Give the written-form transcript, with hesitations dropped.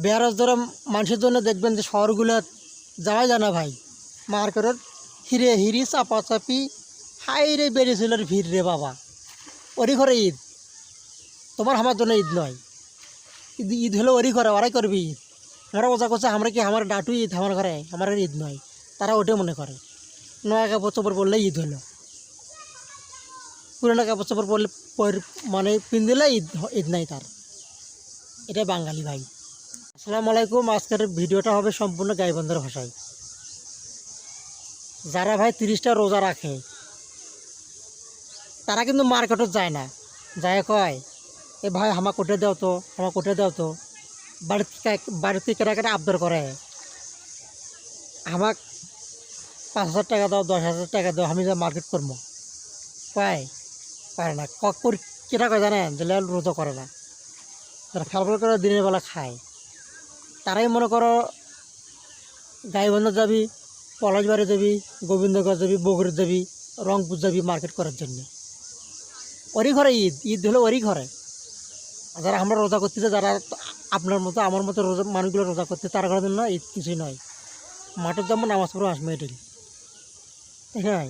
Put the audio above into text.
বেয়ারস ধরে মানুষের জন্য দেখবেন যে শহরগুলো যাওয়াই যায় না ভাই। মার্কেটের হিরে হিরি চাপাচাপি হাই রে বেড়েছিল ভিড় রে বাবা। ওরই ঘরে ঈদ, তোমার আমার জন্য ঈদ নয়। ঈদ ঈদ হলো ওরই ঘরে, ওরাই করবি ঈদ। আমরা মজা করছে আমরা কি আমার ডাটু ঈদ আমার ঘরে, আমার ঈদ নয়। তারা ওটাই মনে করে নয়া কাপড় চোপড় পরলে ঈদ হলো, পুরোনো কাপড় চোপড় পরলে মানে পিন্দিলে ঈদ ঈদ নাই তার। এটা বাঙালি ভাই। আসসালামু আলাইকুম। আজকের ভিডিওটা হবে সম্পূর্ণ গাইবান্ধার ভাষায়। যারা ভাই 30টা রোজা রাখে তারা কিন্তু মার্কেটত যায় না, যায় কয় এ ভাই হামা কোটে দাও তো, হামা কোটে দাও তো। বাড়িতে কেটা কেটা আবদার করে আমাক 5,000 টাকা দাও, 10,000 টাকা দাও, আমি যা মার্কেট করবো। পায় পারে না, কেটা কয় জানেন, যে রোজা করে না, তারা ফেলফেল করে দিনের বেলা খায়। তারাই মনে করো গাইবান্ধা যাবি, পলাশবাড়ি যাবি, গোবিন্দগঞ্জ যাবি, বগুড়া যাবি, রংপুর যাবি মার্কেট করার জন্য। ওরই ঘরে ঈদ, ঈদ হলো ওরই ঘরে। যারা আমরা রোজা করতেছে, যারা আপনার মতো আমার মতো রোজা মানুষগুলো রোজা করতে, তার ঘরের জন্য ঈদ কিছুই নয়। মাঠের যেমন নামাজ পড়ে আসবে এটাই, তাই নয়।